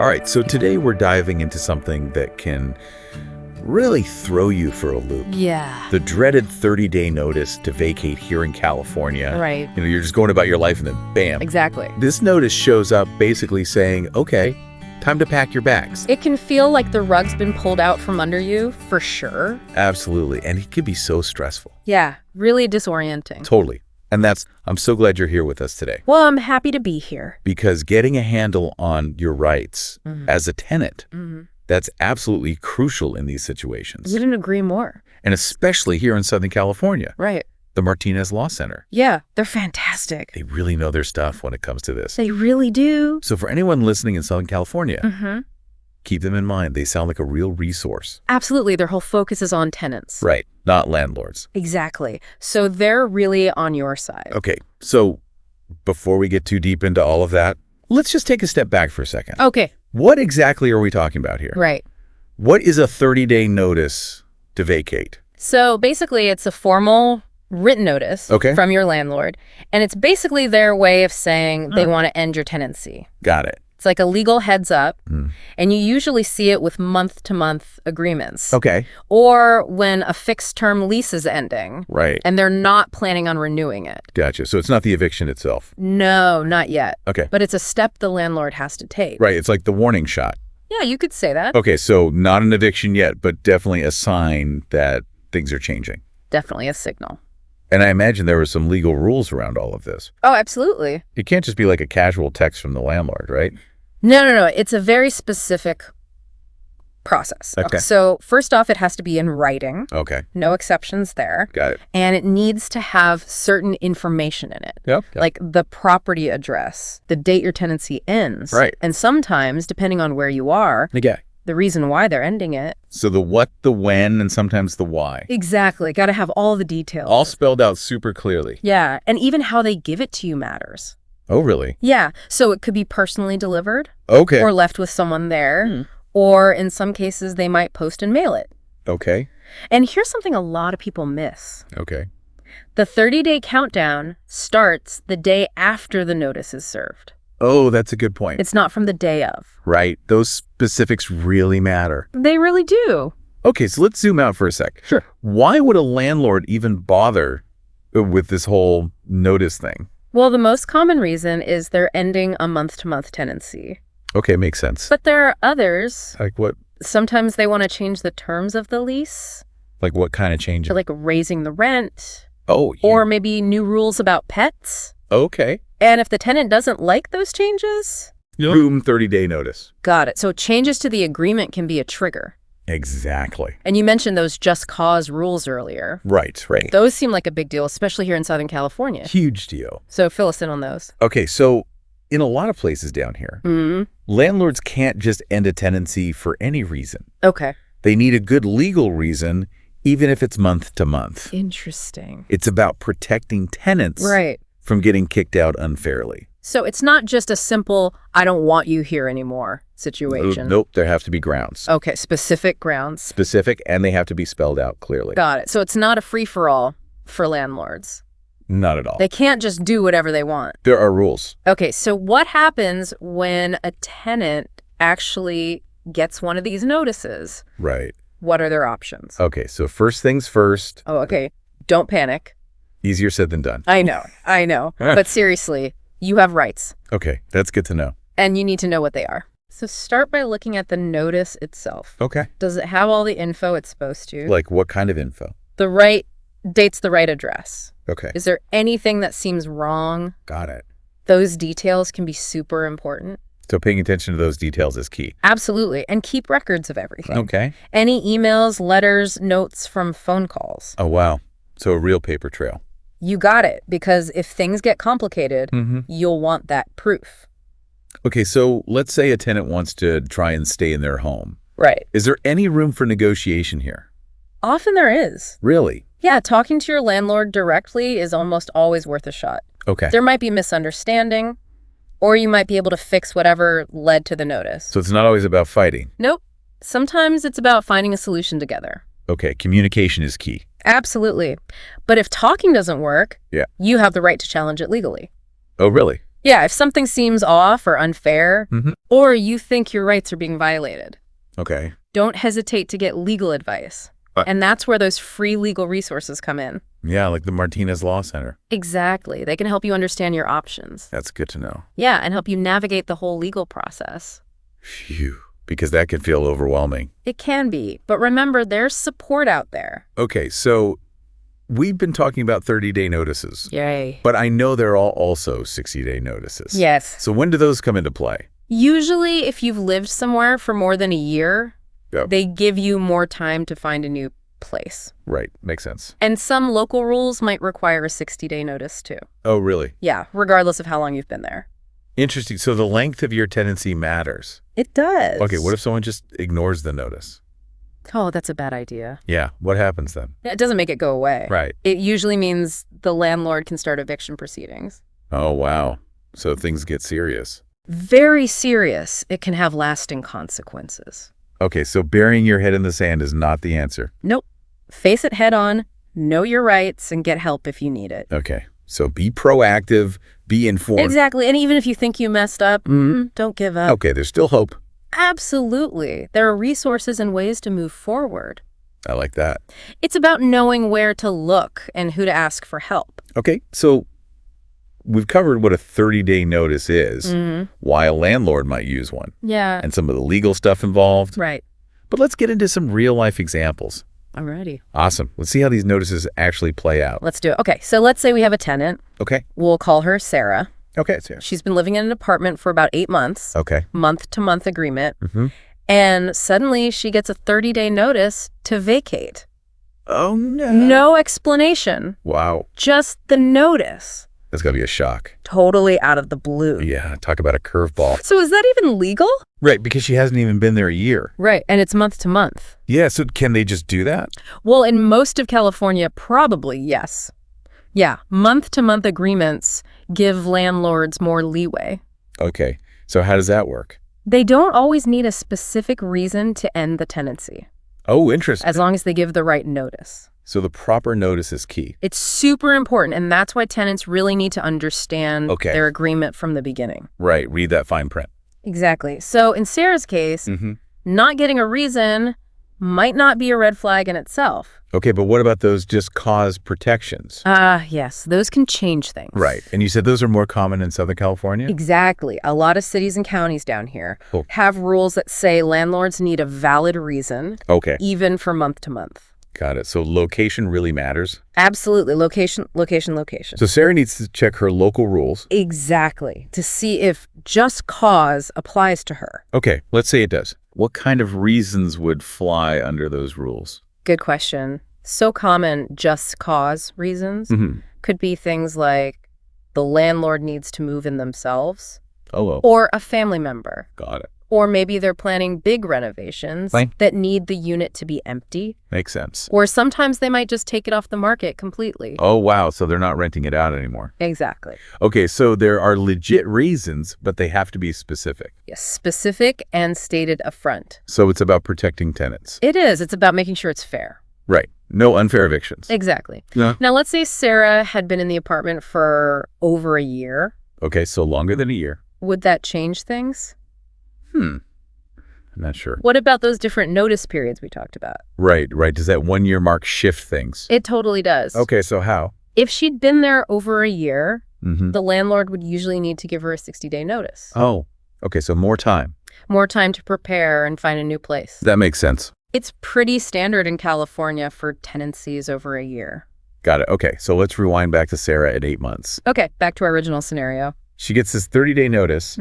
All right, so today we're diving into something that can really throw you for a loop. Yeah. The dreaded 30-day notice to vacate here in California. Right. You're just going about your life and then bam. Exactly. This notice shows up basically saying, okay, time to pack your bags. It can feel like the rug's been pulled out from under you, for sure. Absolutely. And it can be so stressful. Yeah, really disorienting. Totally. And I'm so glad you're here with us today. Well, I'm happy to be here. Because getting a handle on your rights as a tenant, that's absolutely crucial in these situations. Couldn't agree more. And especially here in Southern California. Right. The Martinez Law Center. Yeah, they're fantastic. They really know their stuff when it comes to this. They really do. So for anyone listening in Southern California, keep them in mind. They sound like a real resource. Absolutely. Their whole focus is on tenants. Right. Not landlords. Exactly. So they're really on your side. Okay. So before we get too deep into all of that, let's just take a step back for a second. Okay. What exactly are we talking about here? Right. What is a 30-day notice to vacate? So basically, it's a formal written notice from your landlord, and it's basically their way of saying they want to end your tenancy. Got it. It's like a legal heads up, and you usually see it with month-to-month agreements. Okay. Or when a fixed-term lease is ending. Right. And they're not planning on renewing it. Gotcha. So it's not the eviction itself. No, not yet. Okay. But it's a step the landlord has to take. Right. It's like the warning shot. Yeah, you could say that. Okay. So not an eviction yet, but definitely a sign that things are changing. Definitely a signal. And I imagine there were some legal rules around all of this. Oh, absolutely. It can't just be like a casual text from the landlord, right? No. It's a very specific process. Okay. So first off, it has to be in writing. Okay. No exceptions there. Got it. And it needs to have certain information in it. Yep. Like the property address, the date your tenancy ends. Right. And sometimes, depending on where you are, Okay. the reason why they're ending it. So the what, the when, and sometimes the why. Exactly. Got to have all the details. All spelled out super clearly. Yeah. And even how they give it to you matters. Oh, really? Yeah. So it could be personally delivered. Okay. Or left with someone there. Or in some cases, they might post and mail it. Okay. And here's something a lot of people miss. Okay. The 30-day countdown starts the day after the notice is served. Oh, that's a good point. It's not from the day of. Right. Those specifics really matter. They really do. Okay, so let's zoom out for a sec. Sure. Why would a landlord even bother with this whole notice thing? Well, the most common reason is they're ending a month-to-month tenancy. Okay, makes sense. But there are others. Like what? Sometimes they want to change the terms of the lease. Like what kind of change? So like raising the rent. Oh, yeah. Or maybe new rules about pets. Okay. And if the tenant doesn't like those changes, Boom, 30-day notice. got it. So changes to the agreement can be a trigger. Exactly. And you mentioned those just cause rules earlier. Right. Those seem like a big deal, especially here in Southern California. Huge deal. So fill us in on those. Okay, so in a lot of places down here, landlords can't just end a tenancy for any reason. Okay. They need a good legal reason, even if it's month to month. Interesting. It's about protecting tenants from getting kicked out unfairly. So it's not just a simple, I don't want you here anymore situation. Nope, there have to be grounds. Okay, specific grounds. Specific, and they have to be spelled out clearly. Got it. So it's not a free-for-all for landlords. Not at all. They can't just do whatever they want. There are rules. Okay, so what happens when a tenant actually gets one of these notices? Right. What are their options? Okay, so first things first. Oh, okay. Don't panic. Easier said than done. I know. But seriously, you have rights. Okay, that's good to know. And you need to know what they are. So start by looking at the notice itself. Okay. Does it have all the info it's supposed to? Like what kind of info? The right date's the right address. Okay. Is there anything that seems wrong? Got it. Those details can be super important. So paying attention to those details is key. Absolutely. And keep records of everything. Okay. Any emails, letters, notes from phone calls. Oh, wow. So a real paper trail. You got it. Because if things get complicated, you'll want that proof. Okay, so let's say a tenant wants to try and stay in their home. Right. Is there any room for negotiation here? Often there is. Really? Yeah, talking to your landlord directly is almost always worth a shot. Okay. There might be misunderstanding, or you might be able to fix whatever led to the notice. So it's not always about fighting? Nope. Sometimes it's about finding a solution together. Okay, communication is key. Absolutely. But if talking doesn't work, you have the right to challenge it legally. Oh, really? Yeah, if something seems off or unfair, or you think your rights are being violated. Okay. Don't hesitate to get legal advice. And that's where those free legal resources come in. Yeah, like the Martinez Law Center. Exactly. They can help you understand your options. That's good to know. Yeah, and help you navigate the whole legal process. Phew, because that can feel overwhelming. It can be, but remember, there's support out there. Okay, so we've been talking about 30-day notices. Yay. But I know there are also 60-day notices. Yes. So when do those come into play? Usually, if you've lived somewhere for more than a year, Yep. they give you more time to find a new place. Right, makes sense. And some local rules might require a 60-day notice, too. Oh, really? Yeah, regardless of how long you've been there. Interesting. So the length of your tenancy matters. It does. Okay, what if someone just ignores the notice? Oh, that's a bad idea. Yeah, what happens then? It doesn't make it go away. Right. It usually means the landlord can start eviction proceedings. Oh, wow. So things get serious. Very serious. It can have lasting consequences. Okay, so burying your head in the sand is not the answer. Nope. Face it head on, know your rights, and get help if you need it. Okay, so be proactive, be informed. Exactly. And even if you think you messed up, don't give up. Okay, there's still hope. Absolutely. There are resources and ways to move forward. I like that. It's about knowing where to look and who to ask for help. Okay, so we've covered what a 30-day notice is, why a landlord might use one, Yeah. and some of the legal stuff involved. Right. But let's get into some real-life examples. I'm ready. Awesome. Let's see how these notices actually play out. Let's do it. Okay, so let's say we have a tenant. Okay. We'll call her Sarah. Okay, Sarah. She's been living in an apartment for about 8 months. Okay. Month-to-month agreement. And suddenly she gets a 30-day notice to vacate. Oh, no. No explanation. Wow. Just the notice. That's got to be a shock. Totally out of the blue. Yeah, talk about a curveball. So is that even legal? Right, because she hasn't even been there a year. Right, and it's month to month. Yeah, so can they just do that? Well, in most of California, probably yes. Yeah, month-to-month agreements give landlords more leeway. Okay, so how does that work? They don't always need a specific reason to end the tenancy. Oh, interesting. As long as they give the right notice. So the proper notice is key. It's super important, and that's why tenants really need to understand Okay. their agreement from the beginning. Right, read that fine print. Exactly. So in Sarah's case, not getting a reason might not be a red flag in itself. Okay, but what about those just cause protections? Yes, those can change things. Right, and you said those are more common in Southern California? Exactly. A lot of cities and counties down here have rules that say landlords need a valid reason, Okay, even for month to month. got it. So location really matters? Absolutely. Location, location, location. So Sarah needs to check her local rules. Exactly. To see if just cause applies to her. Okay, let's say it does. What kind of reasons would fly under those rules? Good question. So common just cause reasons could be things like the landlord needs to move in themselves Oh, or a family member. got it. Or maybe they're planning big renovations that need the unit to be empty. Makes sense. Or sometimes they might just take it off the market completely. Oh, wow. So they're not renting it out anymore. Exactly. Okay, so there are legit reasons, but they have to be specific. Yes, specific and stated upfront. So it's about protecting tenants. It is. It's about making sure it's fair. Right. No unfair evictions. Exactly. Yeah. Now, let's say Sarah had been in the apartment for over a year. Okay, so longer than a year. Would that change things? I'm not sure. What about those different notice periods we talked about? Right. Does that 1 year mark shift things? It totally does. Okay, so how? If she'd been there over a year, the landlord would usually need to give her a 60-day notice. Oh, okay, so more time. More time to prepare and find a new place. That makes sense. It's pretty standard in California for tenancies over a year. Got it. Okay, so let's rewind back to Sarah at 8 months. Okay, back to our original scenario. She gets this 30-day notice,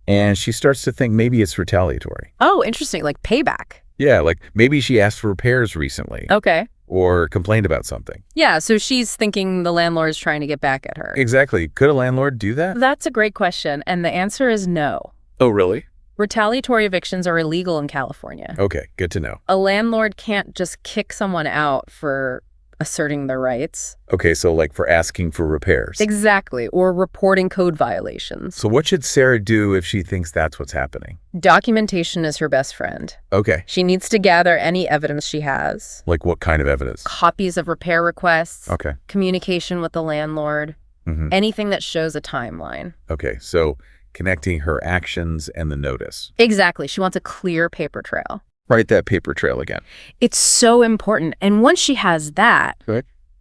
and she starts to think maybe it's retaliatory. Oh, interesting. Like payback. Yeah, like maybe she asked for repairs recently. Okay. Or complained about something. Yeah, so she's thinking the landlord's trying to get back at her. Exactly. Could a landlord do that? That's a great question, and the answer is no. Oh, really? Retaliatory evictions are illegal in California. Okay, good to know. A landlord can't just kick someone out for asserting their rights. Okay, so like for asking for repairs. Exactly, or reporting code violations. So what should Sarah do if she thinks that's what's happening? Documentation is her best friend. Okay. She needs to gather any evidence she has. Like what kind of evidence? Copies of repair requests. Okay. Communication with the landlord. Anything that shows a timeline. Okay, so connecting her actions and the notice. Exactly. She wants a clear paper trail. Write that paper trail again. It's so important. And once she has that,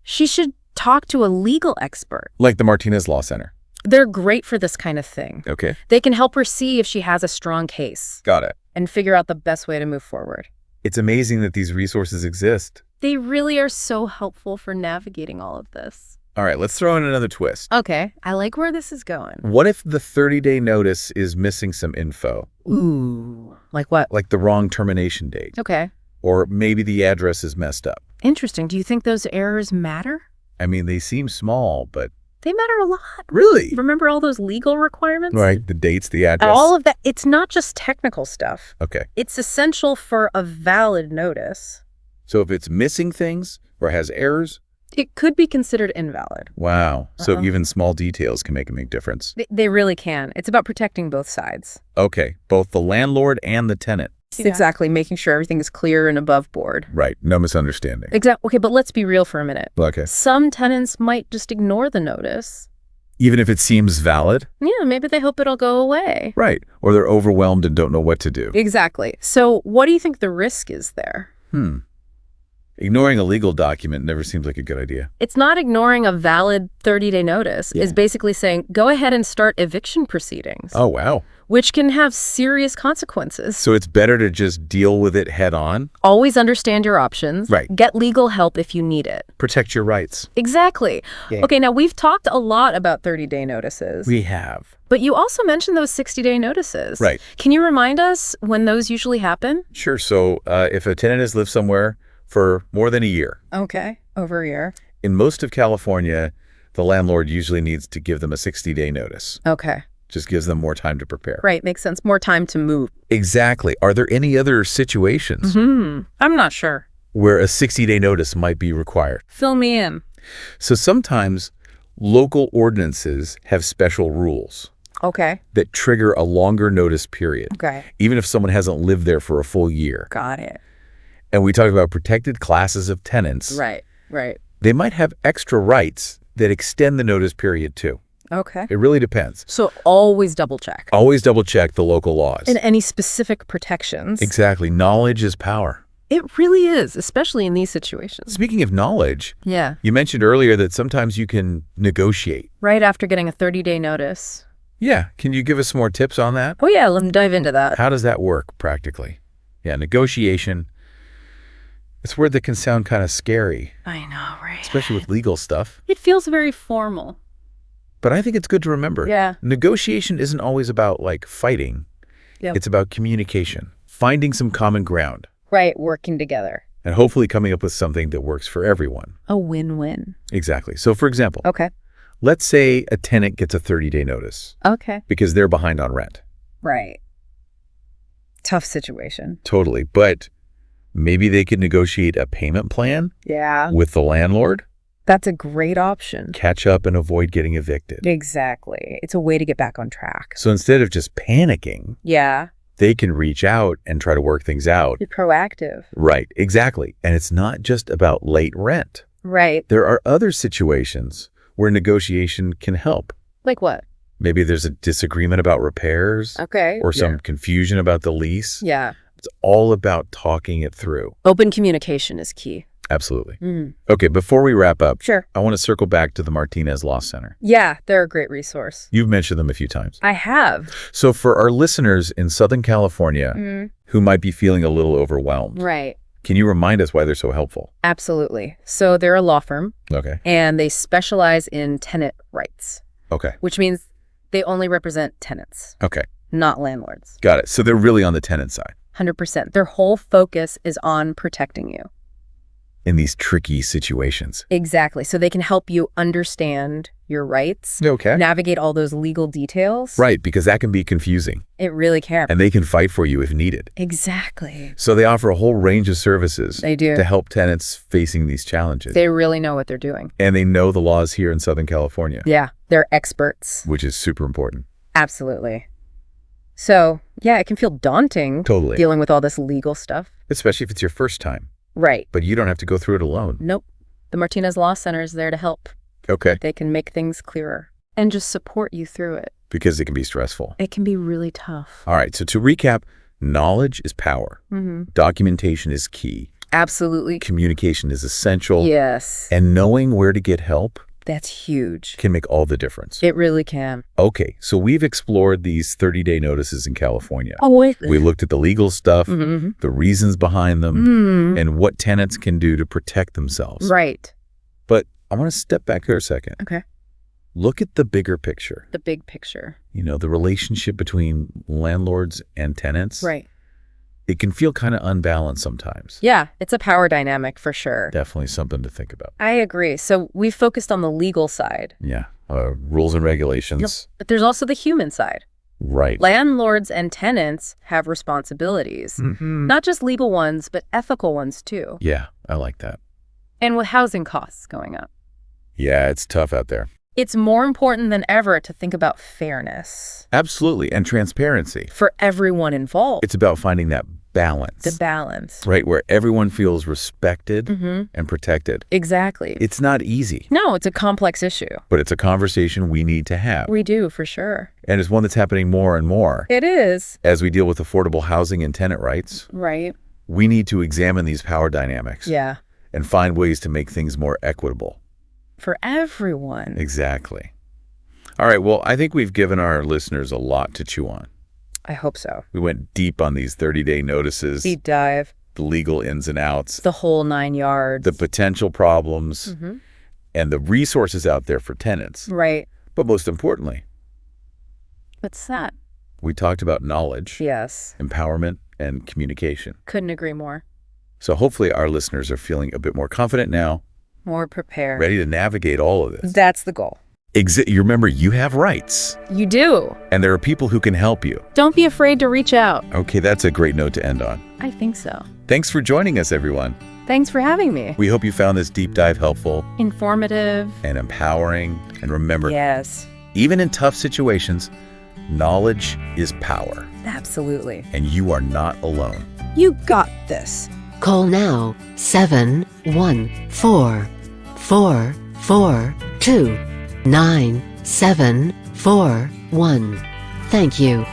she should talk to a legal expert. Like the Martinez Law Center. They're great for this kind of thing. Okay. They can help her see if she has a strong case. Got it. And figure out the best way to move forward. It's amazing that these resources exist. They really are so helpful for navigating all of this. All right, let's throw in another twist. Okay, I like where this is going. What if the 30-day notice is missing some info? Ooh, like what? Like the wrong termination date. Okay. Or maybe the address is messed up. Interesting. Do you think those errors matter? I mean, they seem small, but... They matter a lot. Really? Remember all those legal requirements? Right, the dates, the address. All of that. It's not just technical stuff. Okay. It's essential for a valid notice. So if it's missing things or has errors... It could be considered invalid. Wow. So even small details can make a big difference. They really can. It's about protecting both sides. Okay, both the landlord and the tenant. Exactly, making sure everything is clear and above board. Right, no misunderstanding. Exactly. Okay, but let's be real for a minute. Okay. Some tenants might just ignore the notice. Even if it seems valid? Yeah, maybe they hope it'll go away. Right, or they're overwhelmed and don't know what to do. Exactly. So what do you think the risk is there? Ignoring a legal document never seems like a good idea. It's not ignoring a valid 30-day notice. It's basically saying, go ahead and start eviction proceedings. Oh, wow. Which can have serious consequences. So it's better to just deal with it head on? Always understand your options. Right. Get legal help if you need it. Protect your rights. Exactly. Yeah. Okay, now we've talked a lot about 30-day notices. We have. But you also mentioned those 60-day notices. Right. Can you remind us when those usually happen? Sure. So if a tenant has lived somewhere for more than a year. Okay, over a year. In most of California, the landlord usually needs to give them a 60-day notice. Okay. Just gives them more time to prepare. Right, makes sense. More time to move. Exactly. Are there any other situations I'm not sure. where a 60-day notice might be required? Fill me in. So sometimes local ordinances have special rules Okay. that trigger a longer notice period, Okay. even if someone hasn't lived there for a full year. Got it. And we talked about protected classes of tenants. Right, right. They might have extra rights that extend the notice period too. Okay. It really depends. So always double check. Always double check the local laws. And any specific protections. Exactly. Knowledge is power. It really is, especially in these situations. Speaking of knowledge, Yeah. you mentioned earlier that sometimes you can negotiate. Right after getting a 30-day notice. Yeah. Can you give us some more tips on that? Oh yeah, let me dive into that. How does that work practically? Yeah, negotiation. It's a word that can sound kind of scary, I know, right? especially with legal stuff. It feels very formal. But I think it's good to remember. Yeah. Negotiation isn't always about like fighting. Yep. It's about communication, finding some common ground, Right, working together. and hopefully coming up with something that works for everyone. A win-win. Exactly. So for example, Okay. let's say a tenant gets a 30-day notice Okay. because they're behind on rent. Right. Tough situation. Totally. But maybe they could negotiate a payment plan Yeah. with the landlord, That's a great option. catch up and avoid getting evicted. Exactly. It's a way to get back on track. So instead of just panicking, Yeah. they can reach out and try to work things out. Be proactive. Right, exactly. And it's not just about late rent. Right. There are other situations where negotiation can help. Like what? Maybe there's a disagreement about repairs Okay. or some confusion about the lease. Yeah. It's all about talking it through. Open communication is key. Absolutely. Okay, before we wrap up, Sure. I want to circle back to the Martinez Law Center. Yeah, they're a great resource. You've mentioned them a few times. I have. So for our listeners in Southern California who might be feeling a little overwhelmed, Right. can you remind us why they're so helpful? Absolutely. So they're a law firm, Okay. and they specialize in tenant rights, Okay. which means they only represent tenants, Okay. not landlords. Got it. So they're really on the tenant side 100%. Their whole focus is on protecting you. in these tricky situations. Exactly. So they can help you understand your rights, Okay. navigate all those legal details. Right, because that can be confusing, It really can. and they can fight for you if needed. Exactly. So they offer a whole range of services They do. to help tenants facing these challenges. They really know what they're doing. And they know the laws here in Southern California, Yeah, they're experts. which is super important. Absolutely. So, yeah, it can feel daunting Totally. dealing with all this legal stuff. Especially if it's your first time. Right. But you don't have to go through it alone. Nope. The Martinez Law Center is there to help. Okay. They can make things clearer and just support you through it. Because it can be stressful. It can be really tough. All right. So to recap, knowledge is power. Documentation is key. Absolutely. Communication is essential. Yes. And knowing where to get help That's huge. can make all the difference. It really can. Okay, so we've explored these 30-day notices in California. Oh, wait. We looked at the legal stuff, the reasons behind them, and what tenants can do to protect themselves. Right. But I want to step back here a second. Okay. Look at the bigger picture. The big picture. You know, the relationship between landlords and tenants. Right. It can feel kind of unbalanced sometimes. Yeah, it's a power dynamic for sure. Definitely something to think about. I agree. So we focused on the legal side. Yeah, rules and regulations. But there's also the human side. Right. Landlords and tenants have responsibilities, not just legal ones, but ethical ones too. Yeah, I like that. And with housing costs going up, Yeah, it's tough out there. it's more important than ever to think about fairness Absolutely, and transparency. for everyone involved. It's about finding that balance. The balance. Right, where everyone feels respected and protected. Exactly. It's not easy, No, it's a complex issue. but it's a conversation we need to have. We do, for sure. And it's one that's happening more and more. It is. As we deal with affordable housing and tenant rights, Right. we need to examine these power dynamics Yeah. and find ways to make things more equitable. For everyone. Exactly. All right, well, I think we've given our listeners a lot to chew on. I hope so. We went deep on these 30-day notices, Deep dive. the legal ins and outs, The whole 9 yards. the potential problems, and the resources out there for tenants. Right. But most importantly, What's that? we talked about knowledge, Yes. empowerment, and communication. Couldn't agree more. So hopefully our listeners are feeling a bit more confident now, More prepared. ready to navigate all of this. That's the goal. You remember, you have rights, You do. and there are people who can help you. Don't be afraid to reach out. Okay, that's a great note to end on. I think so. Thanks for joining us, everyone. Thanks for having me. We hope you found this deep dive helpful Informative. and empowering. And remember, Yes. even in tough situations, knowledge is power, Absolutely. and you are not alone. You got this. Call now 714-442-9741. Thank you.